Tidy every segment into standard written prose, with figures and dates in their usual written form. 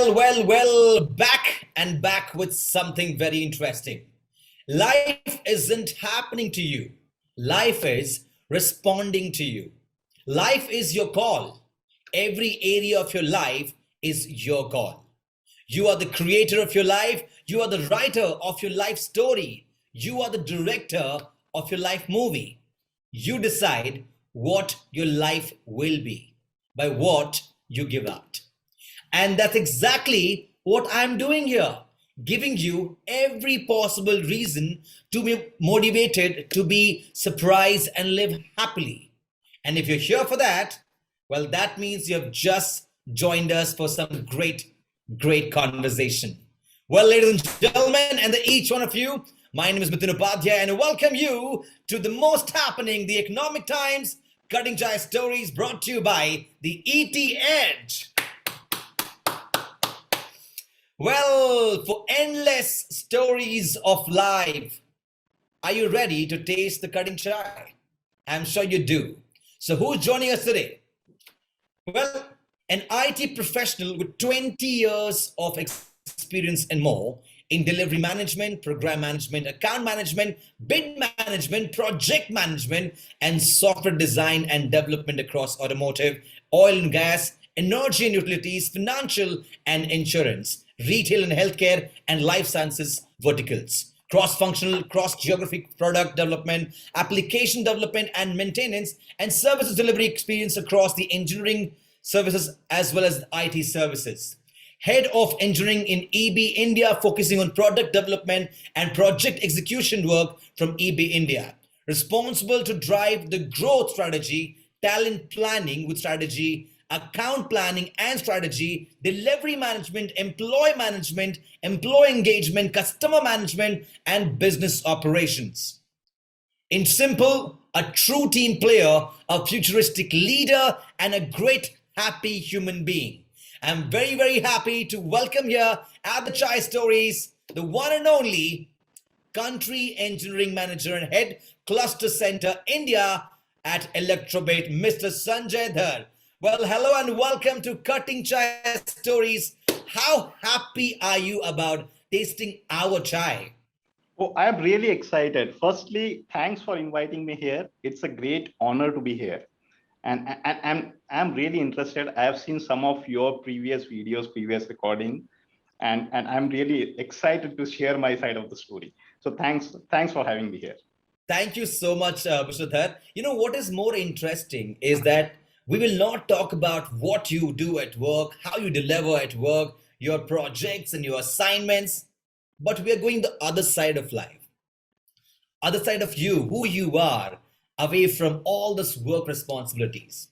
Well, back and back with something very interesting. Life isn't happening to you, life is responding to you. Life is your call. Every area of your life is your call. You are the creator of your life, you are the writer of your life story, you are the director of your life movie. You decide what your life will be by what you give out. And that's exactly what I'm doing here, giving you every possible reason to be motivated, to be surprised, and live happily. And if you're here for that, well, that means you have just joined us for some great conversation. Well, ladies and gentlemen, and each one of you, my name is Mithun Upadhyay, and I welcome you to the most happening, the Economic Times Cutting Chai Stories, brought to you by the ET Edge. Well, for endless stories of life, are you ready to taste the cutting chai? I'm sure you do. So, who's joining us today? Well, an IT professional with 20 years of experience and more in delivery management, program management, account management, bid management, project management, and software design and development across automotive, oil and gas, energy and utilities, financial and insurance, retail and healthcare, and life sciences verticals. Cross-functional, cross-geographic product development, application development and maintenance, and services delivery experience across the engineering services as well as IT services. Head of engineering in EB India, focusing on product development and project execution work from EB India. Responsible to drive the growth strategy, talent planning with strategy, account planning and strategy, delivery management, employee engagement, customer management, and business operations. In simple, a true team player, a futuristic leader, and a great, happy human being. I'm very happy to welcome here at the Chai Stories, the one and only Country Engineering Manager and Head Cluster Center India at Electrobate, Mr. Sanjay Dhar. Well, hello and welcome to Cutting Chai Stories. How happy are you about tasting our chai? Oh, I'm really excited. Firstly, thanks for inviting me here. It's a great honor to be here. And I'm really interested. I have seen some of your previous videos, previous recording, and I'm really excited to share my side of the story. So thanks for having me here. Thank you so much, Mr. Dhar. You know, what is more interesting is that we will not talk about what you do at work, how you deliver at work, your projects and your assignments, but we are going the other side of life, other side of you, who you are, away from all this work responsibilities.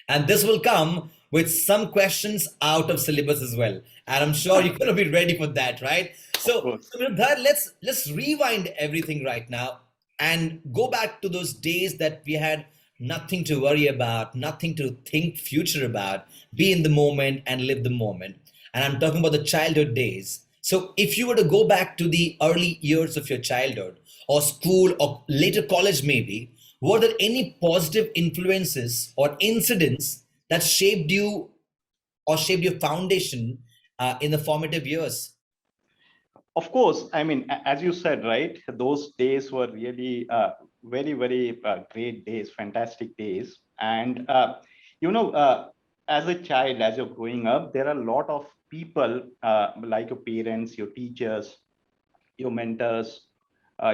And this will come with some questions out of syllabus as well. And I'm sure you're going to be ready for that, right? So Dhar, let's rewind everything right now and go back to those days that we had nothing to worry about, nothing to think future about, be in the moment and live the moment. And I'm talking about the childhood days. So if you were to go back to the early years of your childhood or school or later college maybe, were there any positive influences or incidents that shaped you or shaped your foundation in the formative years? Of course, I mean, as you said, right, those days were really very great days, fantastic days. And, you know, as a child, as you're growing up, there are a lot of people like your parents, your teachers, your mentors,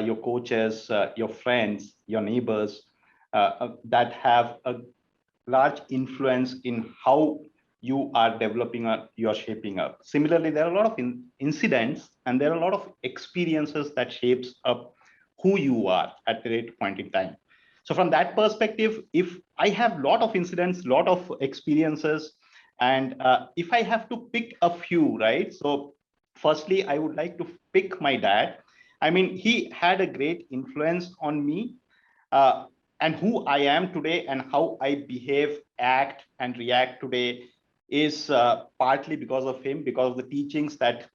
your coaches, your friends, your neighbors that have a large influence in how you are developing or you're shaping up. Similarly, there are a lot of incidents and there are a lot of experiences that shapes up who you are at the right point in time. So from that perspective, if I have a lot of incidents, lot of experiences, and if I have to pick a few, right? So firstly, I would like to pick my dad. I mean, he had a great influence on me. And who I am today and how I behave, act, and react today is partly because of him, because of the teachings that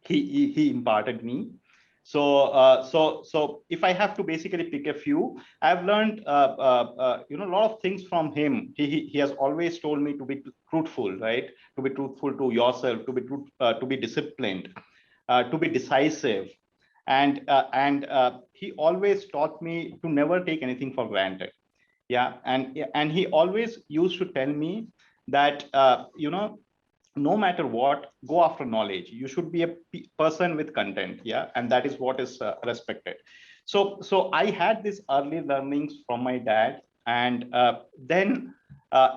he imparted me. So if I have to basically pick a few, I've learned a lot of things from him. He has always told me to be truthful, right? To be truthful to yourself, to be disciplined, to be decisive, and he always taught me to never take anything for granted. Yeah, and he always used to tell me that no matter what, go after knowledge. You should be a person with content. Yeah, and that is what is respected. So I had these early learnings from my dad, and then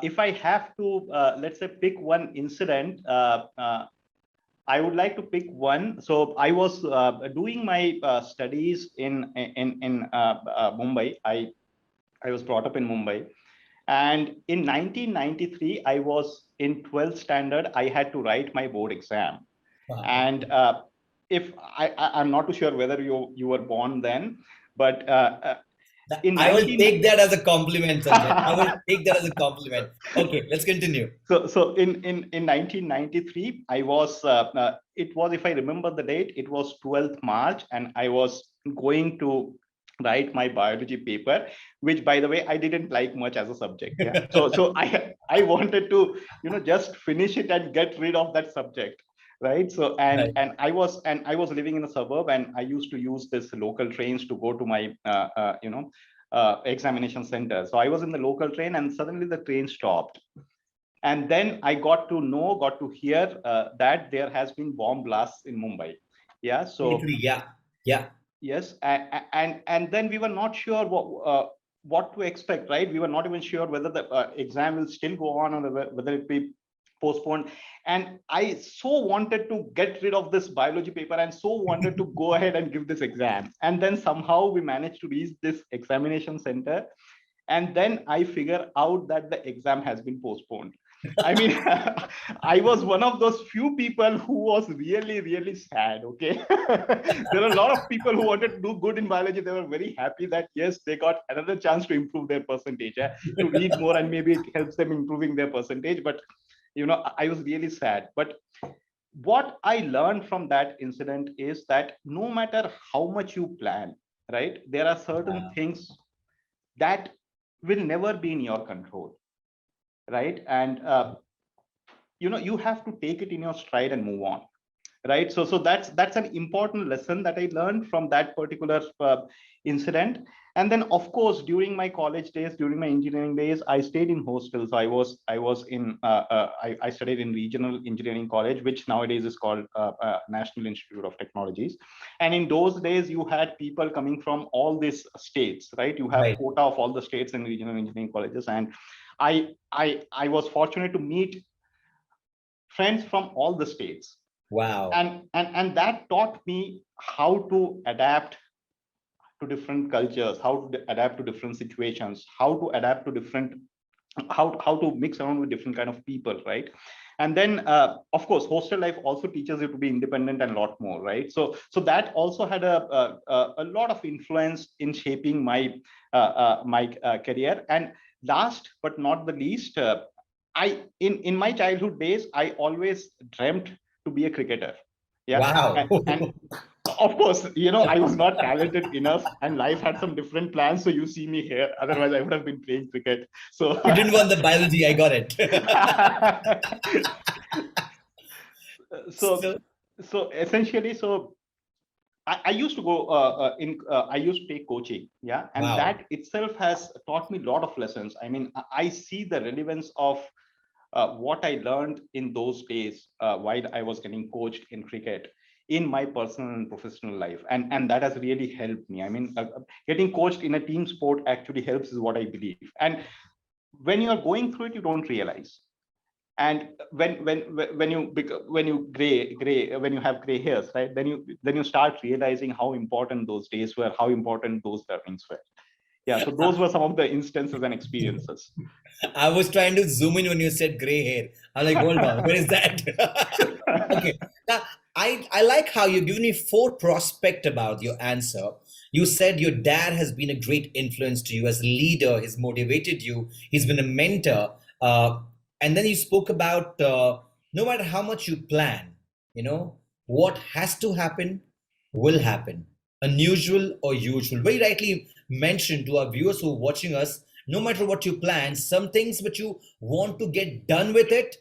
if I have to let's say pick one incident, I would like to pick one. So I was doing my studies in Mumbai. I was brought up in Mumbai, and in 1993, I was in 12th standard. I had to write my board exam. Wow. And if I'm not too sure whether you were born then, but in I will 19 take that as a compliment, Sanjay. I will take that as a compliment. Okay, let's continue. so in 1993, I was it was, if I remember the date, it was 12th March, and I was going to write my biology paper, which, by the way, I didn't like much as a subject. Yeah, so I wanted to just finish it and get rid of that subject, right? So Right. and I was living in a suburb, and I used to use this local trains to go to my examination center. So I was in the local train, and suddenly the train stopped, and then I got to hear that there has been bomb blasts in Mumbai. Yeah, so Yeah. Yeah. yes, and then we were not sure what to expect, right? We were not even sure whether the exam will still go on, or whether it be postponed. And I so wanted to get rid of this biology paper, and so wanted to go ahead and give this exam. And then somehow we managed to reach this examination center, and then I figure out that the exam has been postponed. I mean, I was one of those few people who was really, really sad. Okay. There are a lot of people who wanted to do good in biology. They were very happy that, yes, they got another chance to improve their percentage, to read more, and maybe it helps them improving their percentage. But, I was really sad. But what I learned from that incident is that no matter how much you plan, right, there are certain things that will never be in your control, right? And you have to take it in your stride and move on, right? So that's an important lesson that I learned from that particular incident. And then, of course, during my college days, during my engineering days, I stayed in hostels. I was in I studied in regional engineering college, which nowadays is called National Institute of Technologies. And in those days, you had people coming from all these states, right? You have Right. quota of all the states in regional engineering colleges. And I was fortunate to meet friends from all the states, Wow. and that taught me how to adapt to different cultures, how to adapt to different situations, how to adapt to different, how to mix around with different kind of people, right? And then of course, hostel life also teaches you to be independent and a lot more, right? So that also had a lot of influence in shaping my career. And last but not the least, I in my childhood days, I always dreamt to be a cricketer. Yeah, Wow. and of course, I was not talented enough, and life had some different plans. So you see me here. Otherwise, I would have been playing cricket. So, You didn't want the biology. I got it. so, So, so essentially, so I used to go I used to take coaching, yeah, and wow. that itself has taught me a lot of lessons. I mean, I see the relevance of what I learned in those days while I was getting coached in cricket in my personal and professional life, and that has really helped me. I mean, getting coached in a team sport actually helps, is what I believe. And when you are going through it, you don't realize. And when you gray when you have gray hairs, right, then you start realizing how important those days were, how important those learnings were. Yeah, so those were some of the instances and experiences. I was trying to zoom in when you said gray hair. I'm like, hold on, where is that? Okay. Now, I like how you've given me four prospect about your answer. You said your dad has been a great influence to you as a leader. He's motivated you. He's been a mentor. And then you spoke about no matter how much you plan, what has to happen will happen. unusual or usual. Very rightly mentioned to our viewers who are watching us, no matter what you plan, some things which you want to get done with it,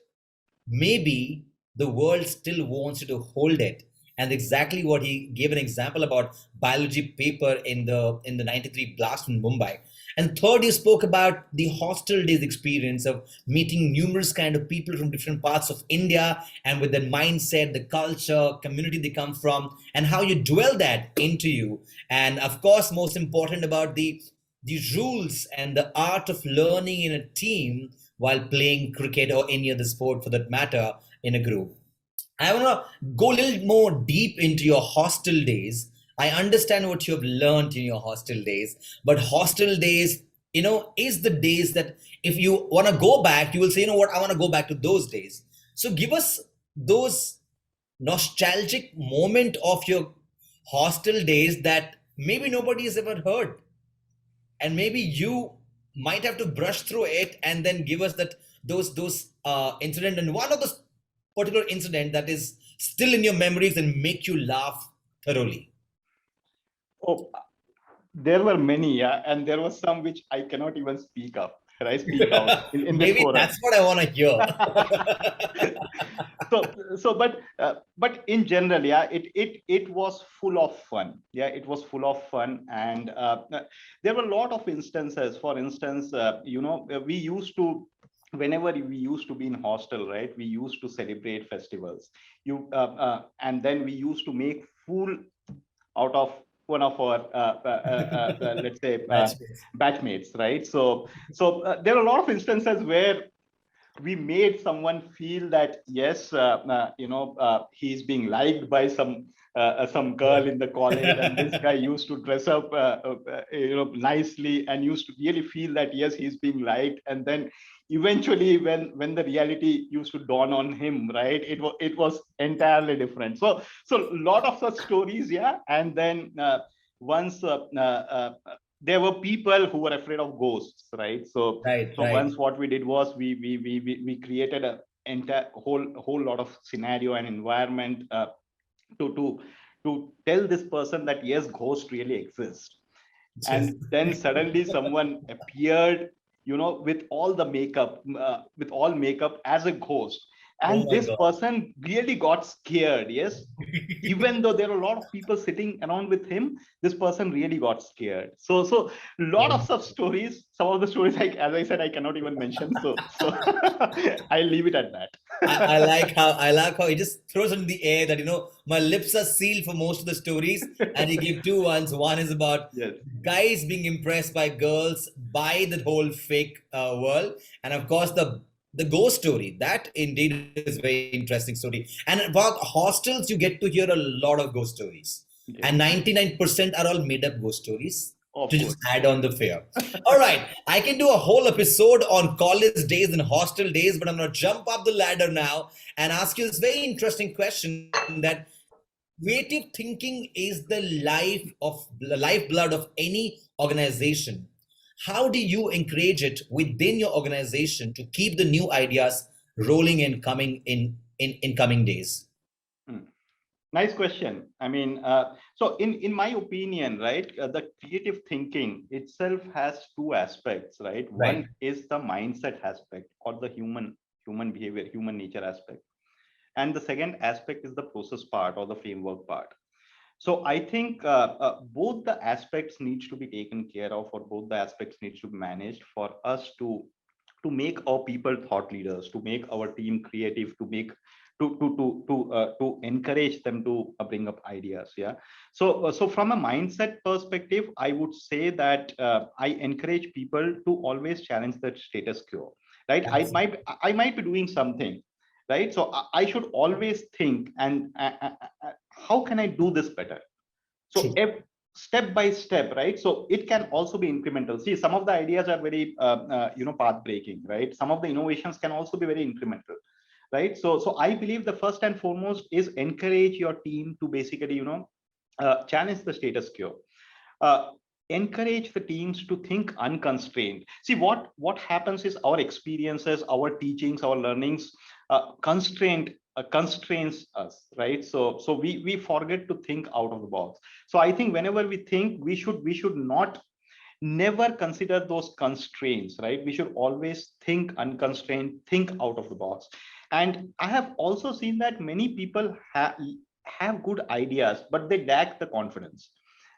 maybe the world still wants you to hold it. And exactly what he gave an example about biology paper in the 93 blast in Mumbai. And third, he spoke about the hostel days experience of meeting numerous kind of people from different parts of India, and with their mindset, the culture, community they come from, and how you dwell that into you. And of course, most important about the rules and the art of learning in a team while playing cricket or any other sport for that matter in a group. I want to go a little more deep into your hostel days. I understand what you have learned in your hostel days, but hostel days, is the days that if you want to go back, you will say, you know what, I want to go back to those days. So give us those nostalgic moment of your hostel days that maybe nobody has ever heard, and maybe you might have to brush through it and then give us that those incident, and one of the particular incident that is still in your memories and make you laugh thoroughly. Oh, there were many, yeah, and there was some which I cannot even speak of, right? Speak out in this Maybe forum. that's what I want to hear. But in general, yeah, it was full of fun. Yeah, it was full of fun, and there were a lot of instances. For instance, we used to, whenever we used to be in hostel, right, we used to celebrate festivals. And then we used to make fool out of one of our let's say Matchmates. batchmates, right? So there are a lot of instances where we made someone feel that yes, he's being liked by some girl in the college, and this guy used to dress up nicely and used to really feel that yes, he's being liked. And then eventually when the reality used to dawn on him, right, it was entirely different. So a lot of such stories, yeah. And then once there were people who were afraid of ghosts, right? so Right, so right. once what we did was we created a entire whole lot of scenario and environment to to to tell this person that yes, ghost really exists. Yes. And then suddenly someone appeared, with all the makeup, with all makeup as a ghost. Oh And my this God. person really got scared, yes. Even though there are a lot of people sitting around with him, this person really got scared. So a lot of such stories. Some of the stories, like as I said, I cannot even mention. So I'll leave it at I that. like how he just throws it in the air that my lips are sealed for most of the stories, and he gave two ones. One is about Yes. guys being impressed by girls by the whole fake world, and of course the ghost story. That indeed is a very interesting story. And about hostels, you get to hear a lot of ghost stories, Yes. and 99% are all made up ghost stories Of to just course. add on the fear. All right, I can do a whole episode on college days and hostel days, but I'm going to jump up the ladder now and ask you this very interesting question that creative thinking is the lifeblood of any organization. How do you encourage it within your organization to keep the new ideas rolling and coming in coming days? Hmm. Nice question. I mean, so in my opinion, right, the creative thinking itself has two aspects, right? Right. One is the mindset aspect, or the human behavior, human nature aspect, and the second aspect is the process part or the framework part. So I think both the aspects needs to be taken care of, or both the aspects needs to be managed for us to make our people thought leaders, to make our team creative, to make to encourage them to bring up ideas. Yeah. So from a mindset perspective, I would say that I encourage people to always challenge the status quo. Right. I might be doing something, right? So I should always think, and how can I do this better? So True. if step by step, right? So it can also be incremental. See, some of the ideas are very path breaking, right? Some of the innovations can also be very incremental, right? So I believe the first and foremost is encourage your team to basically challenge the status quo. uh, Encourage the teams to think unconstrained. See, what happens is our experiences, our teachings, our learnings constrained constrains us, right? So we forget to think out of the box. So I think whenever we think, we should not never consider those constraints, right? We should always think unconstrained, think out of the box. And I have also seen that many people have good ideas, but they lack the confidence,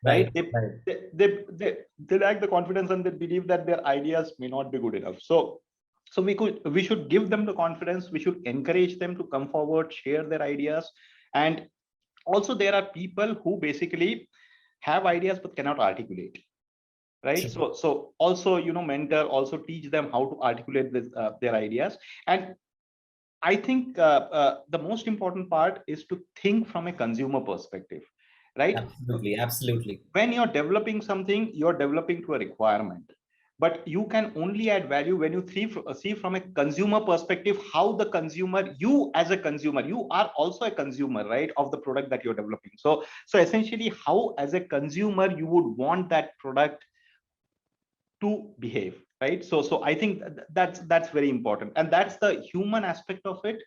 right? Right, right. They lack the confidence, and they believe that their ideas may not be good enough. So we should give them the confidence. We should encourage them to come forward, share their ideas. And also there are people who basically have ideas but cannot articulate, right? True. So also, mentor, also teach them how to articulate their ideas. And I think the most important part is to think from a consumer perspective, right? Absolutely, absolutely. When you're developing something, you're developing to a requirement, but you can only add value when you see from a consumer perspective how the consumer, you as a consumer, you are also a consumer, right, of the product that you're developing. So essentially, how as a consumer you would want that product to behave, right? So I think that's very important, and that's the human aspect of it.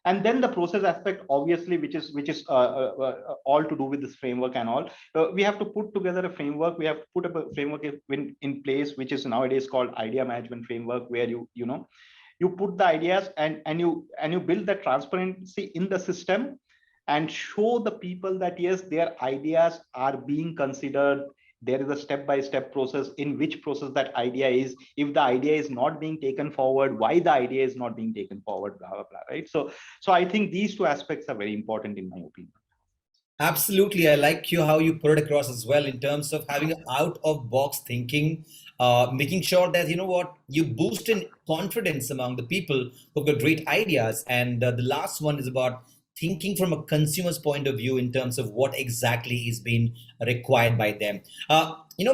And then the process aspect, obviously, which is all to do with this framework and all. We have to put together a framework. We have to put a framework in place, which is nowadays called idea management framework, where you put the ideas, and you build the transparency in the system, and show the people that yes, their ideas are being considered. There is a step-by-step process in which process that idea is, if the idea is not being taken forward, why the idea is not being taken forward, blah blah blah, right? So I think these two aspects are very important in my opinion. Absolutely. I like how you put it across as well in terms of having an out of box thinking, making sure that, you know what, you boost in confidence among the people who've got great ideas. And the last one is about thinking from a consumer's point of view in terms of what exactly is being required by them.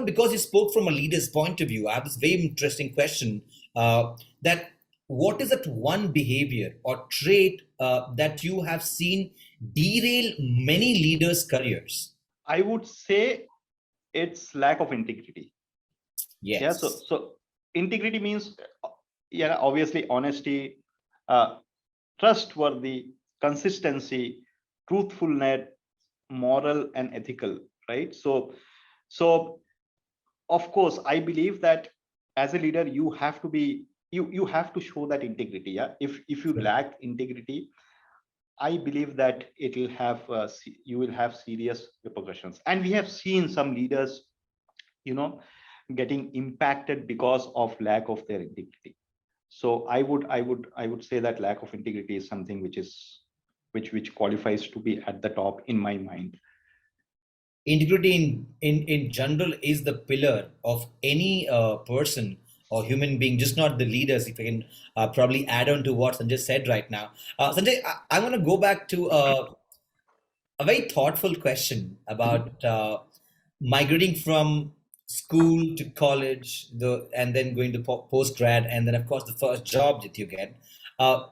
Because you spoke from a leader's point of view, I have this very interesting question that what is that one behavior or trait that you have seen derail many leaders' careers? I would say it's lack of integrity. Yeah, so Yes. so integrity means, yeah, obviously honesty, uh, trustworthy, consistency, truthfulness, moral and ethical, right? So of course I believe that as a leader you have to be, you have to show that integrity. Yeah, if you True. lack integrity, I believe that it will have you will have serious repercussions. And we have seen some leaders, you know getting impacted because of lack of their integrity. So I would say that lack of integrity is something which qualifies to be at the top in my mind. Integrity in general is the pillar of any person or human being, just not the leaders. If I can probably add on to what Sanjay said right now. Sanjay, I want to go back to a very thoughtful question Mhm. about migrating from school to college, and then going to post grad, and then of course the first job that you get, uh,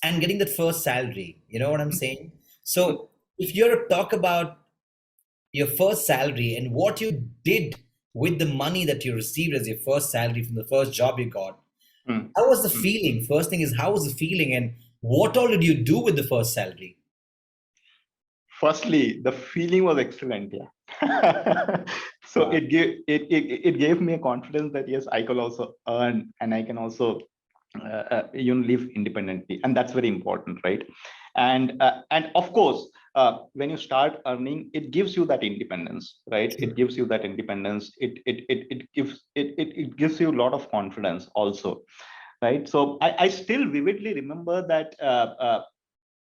and getting that first salary. You know what I'm saying? Mhm. So if you're to talk about your first salary and what you did with the money that you received as your first salary from the first job you got, Mhm. how was the Mhm. feeling? First thing is, how was the feeling, and what all did you do with the first salary? Firstly, the feeling was excellent. Yeah. So Wow. it gave me a confidence that yes, I can also earn, and I can also live independently, and that's very important, right? And of course, when you start earning, it gives you that independence, right? It gives you that independence. It gives you a lot of confidence also, right? So I still vividly remember that.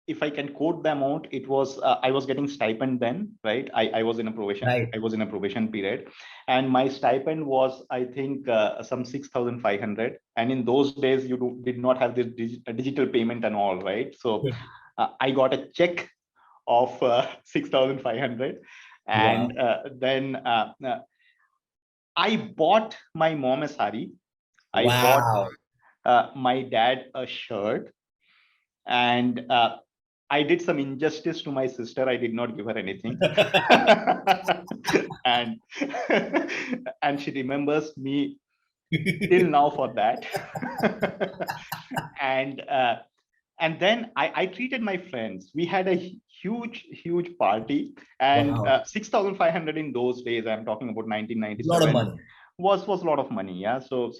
If I can quote the amount, it was I was getting stipend then, right? I was in a probation. Right. I was in a probation period, and my stipend was, I think, some 6,500. And in those days, did not have this digital payment and all, right? So I got a check of 6,500, Wow. and then I bought my mom a sari. I bought Wow. my dad a shirt, and I did some injustice to my sister. I did not give her anything. And and she remembers me till now for that. And And then I treated my friends. We had a huge party, and Wow. 6,500 in those days. I'm talking about A lot of 1997. money. Was a lot of money. Yeah. So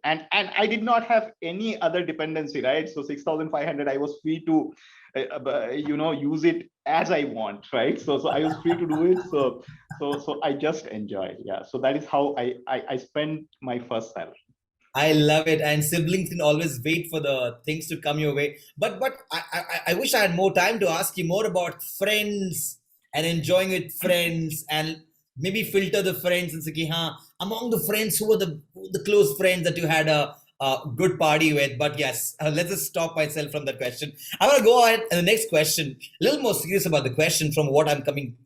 and I did not have any other dependency, right? So 6,500, I was free to use it as I want, right? So I was free to do it. So I just enjoyed. Yeah. So that is how I spent my first salary. I love it. And siblings can always wait for the things to come your way. But I wish I had more time to ask you more about friends and enjoying with friends and maybe filter the friends and say, "Ki, haan, among the friends, who were the close friends that you had a good party with?" But yes, let's just stop myself from that question. I want to go ahead and the next question, a little more serious about the question from what I'm coming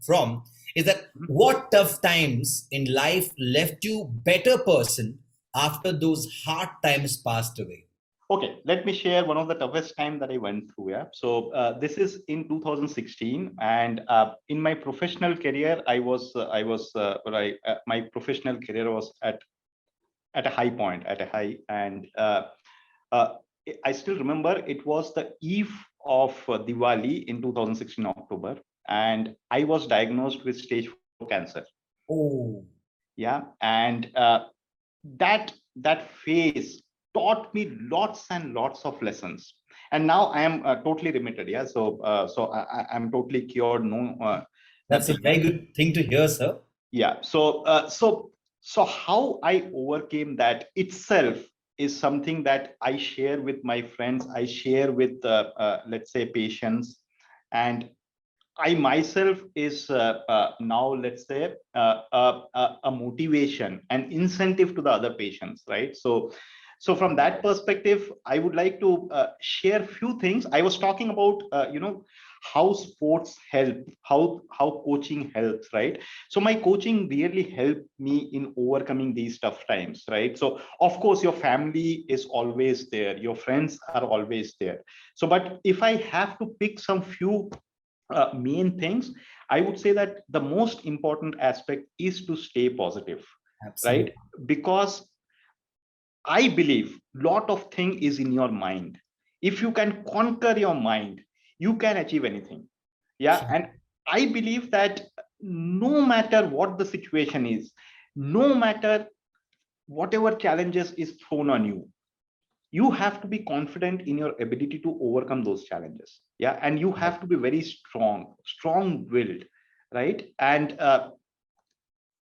from, is that what tough times in life left you better person after those hard times passed away? Okay, let me share one of the toughest time that I went through. Yeah, so this is in 2016, and in my professional career, my professional career was at a high point, at a high, and uh, I still remember it was the eve of Diwali in 2016 October, and I was diagnosed with stage 4 cancer. Oh, Yeah, and that phase taught me lots and lots of lessons, and now I am totally remitted. Yeah, I'm totally cured, no that's a nothing. very good thing to hear, sir. Yeah, so how I overcame that itself is something that I share with my friends, I share with let's say patients, and I myself is now, let's say, a motivation, an incentive to the other patients, right? So from that perspective, I would like to share few things. I was talking about, how sports help, how coaching helps, right? So my coaching really helped me in overcoming these tough times, right? So of course, your family is always there, your friends are always there. So, but if I have to pick some few main things, I would say that the most important aspect is to stay positive, right? Absolutely. Because I believe lot of thing is in your mind. If you can conquer your mind, you can achieve anything. Yeah, and I believe that no matter what the situation is, no matter whatever challenges is thrown on you, you have to be confident in your ability to overcome those challenges. Yeah, and you have to be very strong willed, right? And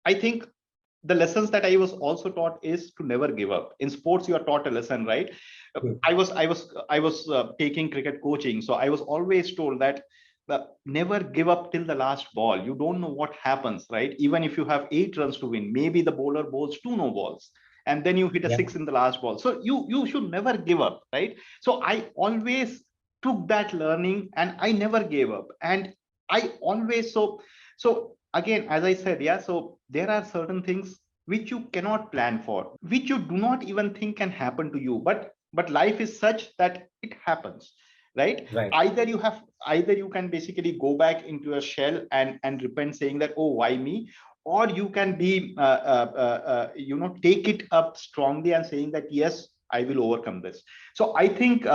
I think the lessons that I was also taught is to never give up. In sports, you are taught a lesson, right? True. I was taking cricket coaching, so I was always told that never give up till the last ball. You don't know what happens, right? Even if you have 8 runs to win, maybe the bowler bowls 2 no balls, and then you hit a Yeah. six in the last ball. So you should never give up, right? So I always took that learning, and I never gave up, and I always so again, as I said, yeah, so there are certain things which you cannot plan for, which you do not even think can happen to you, but life is such that it happens, right? Right. Either you can basically go back into a shell and repent, saying that, oh, why me? Or you can be take it up strongly and saying that, yes, I will overcome this. So I think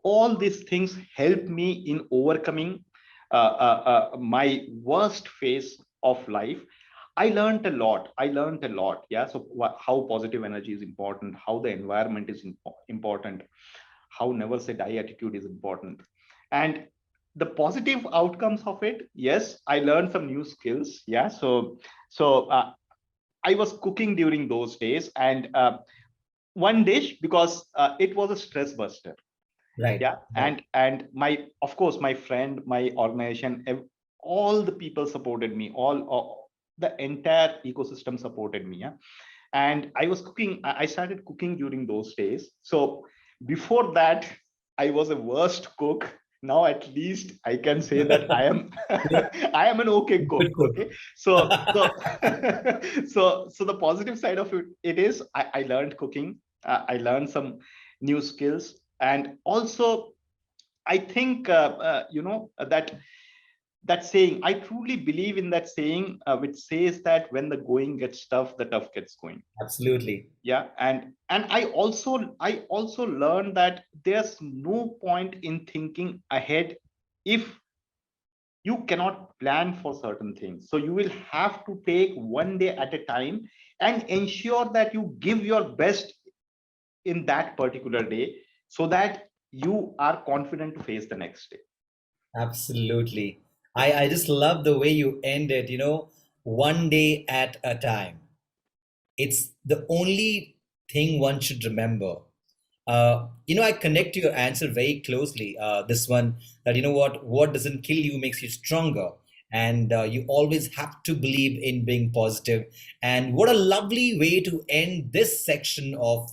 all these things help me in overcoming my worst phase of life. I learned a lot. Yeah, so how positive energy is important, how the environment is important, how never say die attitude is important, and the positive outcomes of it. Yes, I learned some new skills. Yeah, so I was cooking during those days, and one dish, because it was a stress buster. Right. Yeah, Right. and my, of course, my friend, my organization, all the people supported me, all the entire ecosystem supported me. Yeah, and I was cooking, I started cooking during those days. So before that, I was a worst cook. Now at least I can say that I am I am an okay cook. Good cook. Okay, so so the positive side of it is I learned cooking. I learned some new skills, and also I think that saying, I truly believe in that saying, which says that when the going gets tough, the tough gets going. Absolutely. Yeah, and I also learned that there's no point in thinking ahead if you cannot plan for certain things. So you will have to take one day at a time and ensure that you give your best in that particular day so that you are confident to face the next day. Absolutely. I just love the way you end it, one day at a time. It's the only thing one should remember. I connect to your answer very closely. This one, that what doesn't kill you makes you stronger, and you always have to believe in being positive. And what a lovely way to end this section of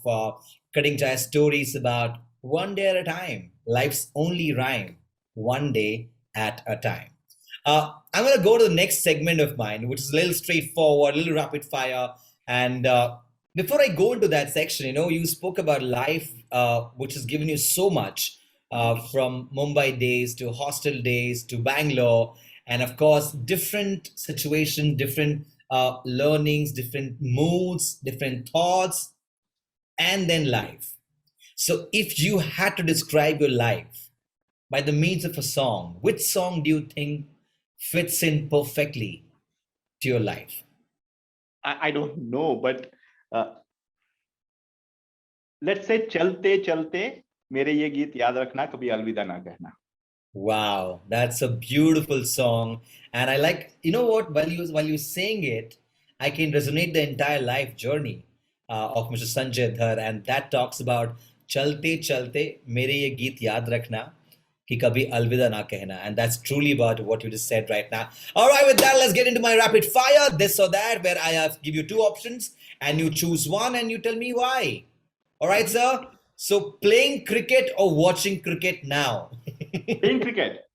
Cutting Chai Stories about one day at a time. Life's only rhyme, one day at a time. I'm going to go to the next segment of mine, which is a little straightforward, a little rapid fire. And before I go into that section, you spoke about life, which has given you so much, from Mumbai days to hostel days to Bangalore, and of course, different situations, different learnings, different moods, different thoughts, and then life. So, if you had to describe your life by the means of a song, which song do you think fits in perfectly to your life? I don't know, but let's say चलते चलते मेरे ये गीत याद रखना, कभी अलविदा ना कहना. Wow, that's a beautiful song. And I like, what, while you saying it, I can resonate the entire life journey of Mr. Sanjay Dhar, and that talks about chalte chalte mere ye geet yaad rakhna कि कभी अलविदा ना कहना. And that's truly about what you just said right now. All right, with that, let's get into my rapid fire, this or that, where I have give you two options and you choose one and you tell me why. All right, sir? So playing cricket or watching cricket now? Playing cricket.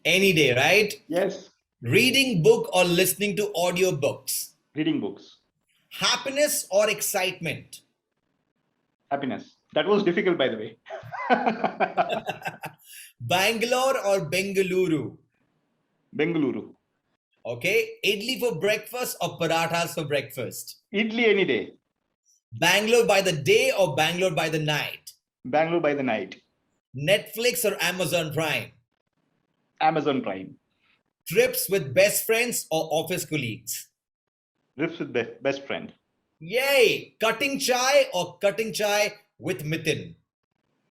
Any day, right? Yes. Reading book or listening to audio books? Reading books. Happiness or excitement? Happiness. That was difficult, by the way. Bangalore or Bengaluru? Bengaluru. Okay. Idli for breakfast or parathas for breakfast? Idli any day. Bangalore by the day or Bangalore by the night? Bangalore by the night. Netflix or Amazon Prime? Amazon Prime. Trips with best friends or office colleagues? Trips with best friend. Yay! Cutting chai or cutting chai with Mithun?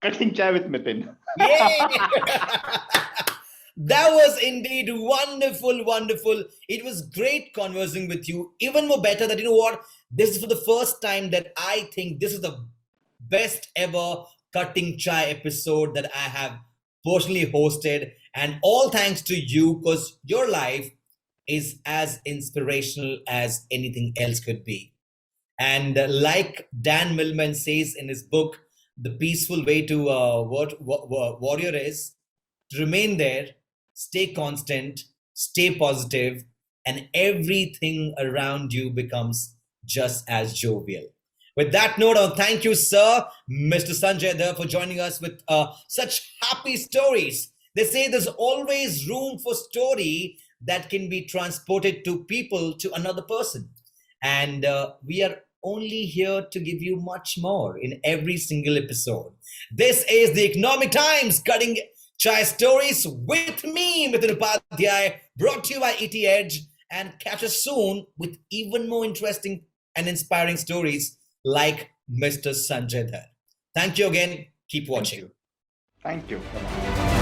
Cutting chai with Mithun. Yay! That was indeed wonderful, wonderful. It was great conversing with you. Even more better that, what? This is for the first time that I think this is the best ever Cutting Chai episode that I have personally hosted. And all thanks to you, because your life is as inspirational as anything else could be. And like Dan Millman says in his book, The Peaceful Way to Warrior is to remain there, stay constant, stay positive, and everything around you becomes just as jovial. With that note, thank you, sir, Mr. Sanjay Dhar, for joining us with such happy stories. They say there's always room for story that can be transported to people, to another person. And we are only here to give you much more in every single episode. This is the Economic Times Cutting Chai Stories with me, Mithun Upadhyay, brought to you by ET Edge. And catch us soon with even more interesting and inspiring stories like Mr. Sanjay Dhar. Thank you again. Keep watching. Thank you. Thank you.